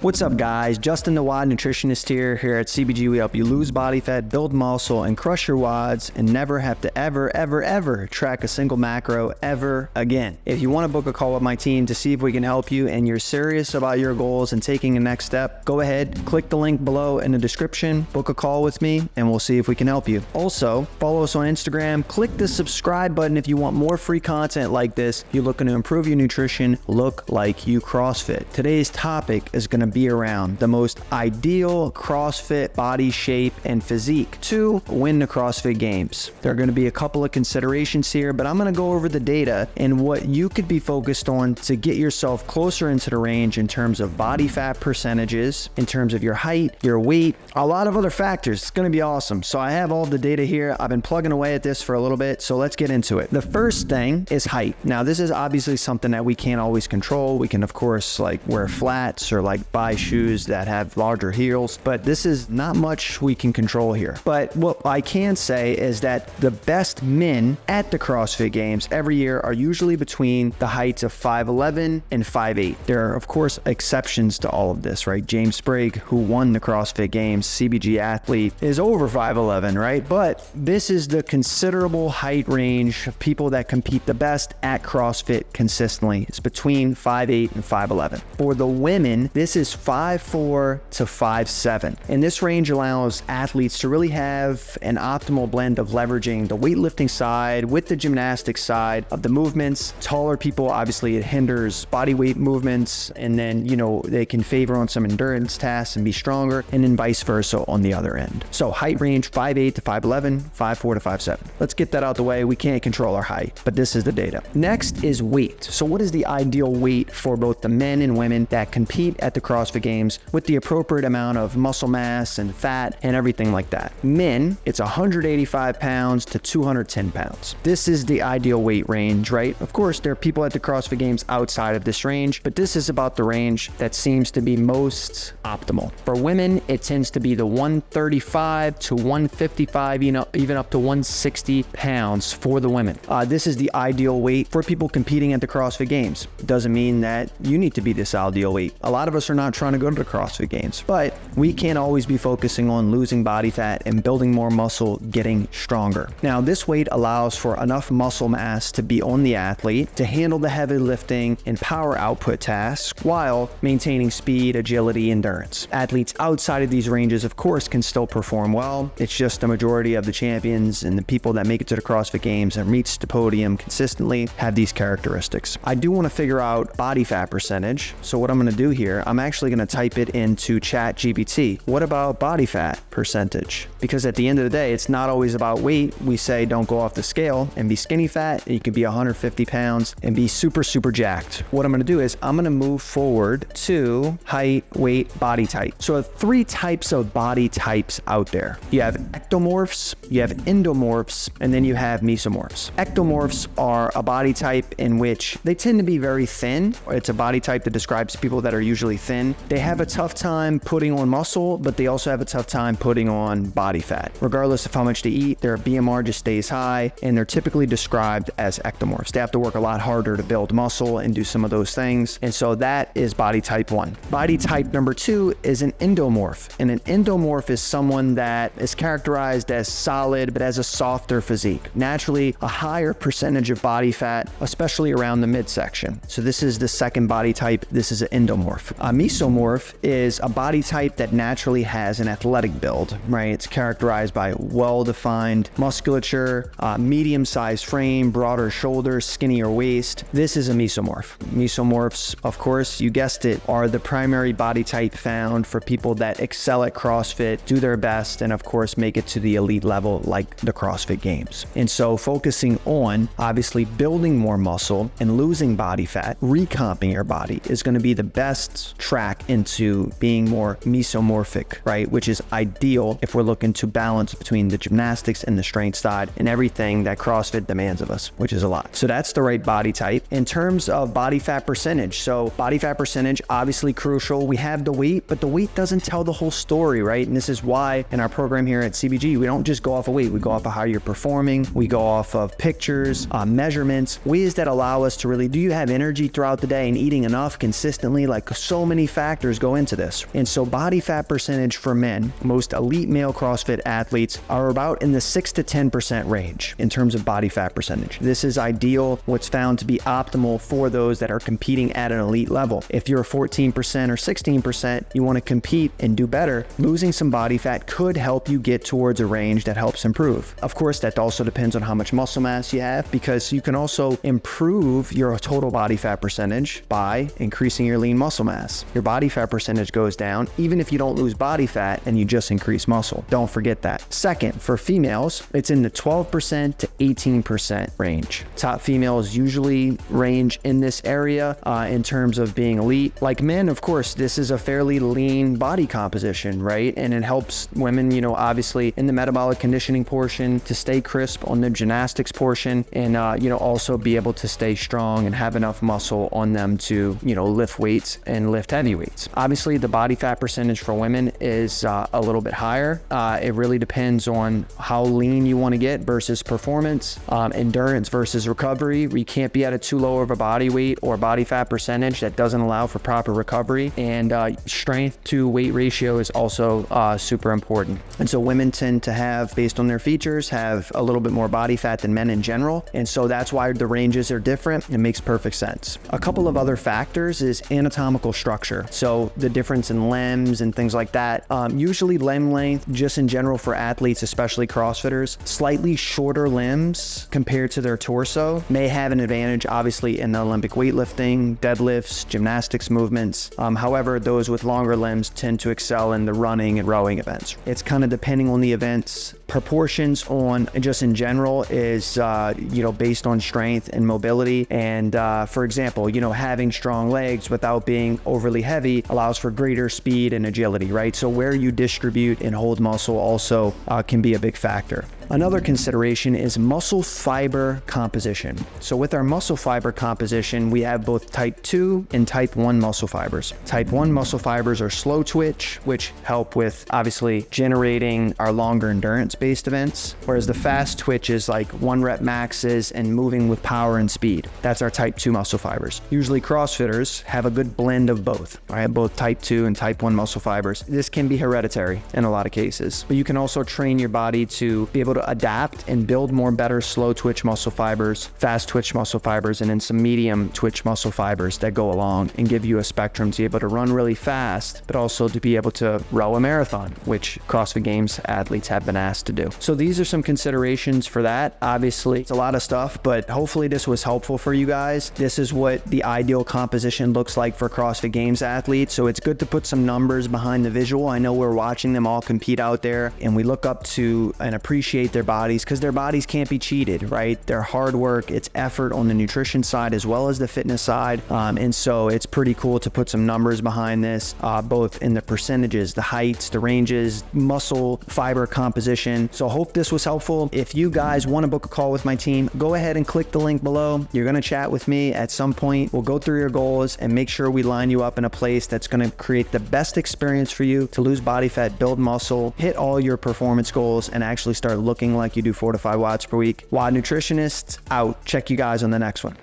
What's up guys, Justin the WOD Nutritionist here at CBG. We help you lose body fat, build muscle, and crush your WODs and never have to ever track a single macro ever again. If you want to book a call with my team to see if we can help you and you're serious about your goals and taking the next step, go ahead, click the link below in the description, book a call with me, and we'll see if we can help you. Also, follow us on Instagram, click the subscribe button if you want more free content like this. If you're looking to improve your nutrition, look like you CrossFit. Today's topic is going to be around the most ideal CrossFit body shape and physique to win the CrossFit Games. There are going to be a couple of considerations here, but I'm going to go over the data and what you could be focused on to get yourself closer into the range in terms of body fat percentages, in terms of your height, your weight, a lot of other factors. It's going to be awesome. So I have all the data here. I've been plugging away at this for a little bit, so let's get into it. The first thing is height. Now, this is obviously something that we can't always control. We can, of course, like wear flats or like buy shoes that have larger heels, but this is not much we can control here. But what I can say is that the best men at the CrossFit Games every year are usually between the heights of 5'11 and 5'8. There are, of course, exceptions to all of this, right? James Sprague, who won the CrossFit Games, CBG athlete, is over 5'11, right? But this is the considerable height range of people that compete the best at CrossFit consistently. It's between 5'8 and 5'11. For the women, this is 5'4 to 5'7. And this range allows athletes to really have an optimal blend of leveraging the weightlifting side with the gymnastics side of the movements. Taller people, obviously it hinders body weight movements, and then, they can favor on some endurance tasks and be stronger, and then vice versa on the other end. So height range 5'8 to 5'11, 5'4 to 5'7. Let's get that out the way. We can't control our height, but this is the data. Next is weight. So what is the ideal weight for both the men and women that compete at the CrossFit Games with the appropriate amount of muscle mass and fat and everything like that? Men, it's 185 pounds to 210 pounds. This is the ideal weight range, right? Of course, there are people at the CrossFit Games outside of this range, but this is about the range that seems to be most optimal. For women, it tends to be the 135 to 155, even up to 160 pounds for the women. This is the ideal weight for people competing at the CrossFit Games. It doesn't mean that you need to be this ideal weight. A lot of us are not trying to go to the CrossFit Games, but we can't always be focusing on losing body fat and building more muscle, getting stronger. Now, this weight allows for enough muscle mass to be on the athlete to handle the heavy lifting and power output tasks while maintaining speed, agility, endurance. Athletes outside of these ranges, of course, can still perform well. It's just the majority of the champions and the people that make it to the CrossFit Games and reach the podium consistently have these characteristics. I do want to figure out body fat percentage. So what I'm going to do here, I'm actually going to type it into ChatGPT. What about body fat percentage? Because at the end of the day, it's not always about weight. We say don't go off the scale and be skinny fat. You could be 150 pounds and be super jacked. What I'm going to do is I'm going to move forward to height, weight, body type. So there are three types of body types out there. You have ectomorphs, you have endomorphs, and then you have mesomorphs. Ectomorphs are a body type in which they tend to be very thin. It's a body type that describes people that are usually thin. They have a tough time putting on muscle, but they also have a tough time putting on body fat. Regardless of how much they eat, their BMR just stays high, and they're typically described as ectomorphs. They have to work a lot harder to build muscle and do some of those things. And so that is body type 1. Body type number 2 is an endomorph. And an endomorph is someone that is characterized as solid, but has a softer physique. Naturally, a higher percentage of body fat, especially around the midsection. So this is the second body type. This is an endomorph. A mesomorph is a body type that naturally has an athletic build, right? It's characterized by well-defined musculature, medium-sized frame, broader shoulders, skinnier waist. This is a mesomorph. Mesomorphs, of course, you guessed it, are the primary body type found for people that excel at CrossFit, do their best, and of course make it to the elite level like the CrossFit Games. And so focusing on obviously building more muscle and losing body fat, recomping your body is going to be the best track into being more mesomorphic, right? Which is ideal if we're looking to balance between the gymnastics and the strength side and everything that CrossFit demands of us, which is a lot. So that's the right body type. In terms of body fat percentage, so body fat percentage, obviously crucial. We have the weight, but the weight doesn't tell the whole story, right? And this is why in our program here at CBG, we don't just go off of weight. We go off of how you're performing. We go off of pictures, measurements, ways that allow us to really, do you have energy throughout the day and eating enough consistently? Like so many factors go into this. And so body fat percentage for men, most elite male CrossFit athletes are about in the 6 to 10% range in terms of body fat percentage. This is ideal, what's found to be optimal for those that are competing at an elite level. If you're 14% or 16%, you want to compete and do better, losing some body fat could help you get towards a range that helps improve. Of course, that also depends on how much muscle mass you have, because you can also improve your total body fat percentage by increasing your lean muscle mass. Your body fat percentage goes down even if you don't lose body fat and you just increase muscle. Don't forget that. Second, for females, it's in the 12% to 18% range. Top females usually range in this area in terms of being elite. Like men, of course, this is a fairly lean body composition, right? And it helps women, obviously in the metabolic conditioning portion to stay crisp on the gymnastics portion, and also be able to stay strong and have enough muscle on them to lift weights and lift heavy weights. Obviously, the body fat percentage for women is a little bit higher. It really depends on how lean you want to get versus performance, endurance versus recovery. You can't be at a too low of a body weight or body fat percentage that doesn't allow for proper recovery, and strength to weight ratio is also super important. And so women tend to have, based on their features, have a little bit more body fat than men in general, and so that's why the ranges are different. It makes perfect sense. A couple of other factors is anatomical structure, so the difference in limbs and things like that. Usually limb length, just in general for athletes, especially CrossFitters, slightly shorter limbs compared to their torso may have an advantage, obviously, in the Olympic weightlifting, deadlifts, gymnastics movements. However, those with longer limbs tend to excel in the running and rowing events. It's kind of depending on the events. Proportions on just in general is based on strength and mobility, and for example, having strong legs without being overly heavy allows for greater speed and agility, right? So where you distribute and hold muscle also can be a big factor. Another consideration is muscle fiber composition. So with our muscle fiber composition, we have both type 2 and type 1 muscle fibers. Type 1 muscle fibers are slow twitch, which help with obviously generating our longer endurance-based events, whereas the fast twitch is like 1 rep maxes and moving with power and speed. That's our type 2 muscle fibers. Usually CrossFitters have a good blend of both, right? Both type 2 and type 1 muscle fibers. This can be hereditary in a lot of cases, but you can also train your body to be able to adapt and build more better slow twitch muscle fibers, fast twitch muscle fibers, and then some medium twitch muscle fibers that go along and give you a spectrum to be able to run really fast, but also to be able to row a marathon, which CrossFit Games athletes have been asked to do. So these are some considerations for that. Obviously, it's a lot of stuff, but hopefully this was helpful for you guys. This is what the ideal composition looks like for CrossFit Games athletes. So it's good to put some numbers behind the visual. I know we're watching them all compete out there, and we look up to and appreciate their bodies, because their bodies can't be cheated, right? Their hard work, it's effort on the nutrition side as well as the fitness side. And so it's pretty cool to put some numbers behind this, both in the percentages, the heights, the ranges, muscle fiber composition. So I hope this was helpful. If you guys want to book a call with my team, go ahead and click the link below. You're going to chat with me at some point. We'll go through your goals and make sure we line you up in a place that's going to create the best experience for you to lose body fat, build muscle, hit all your performance goals, and actually start looking like you do 4 to 5 watts per week. WOD Nutritionists out. Check you guys on the next one.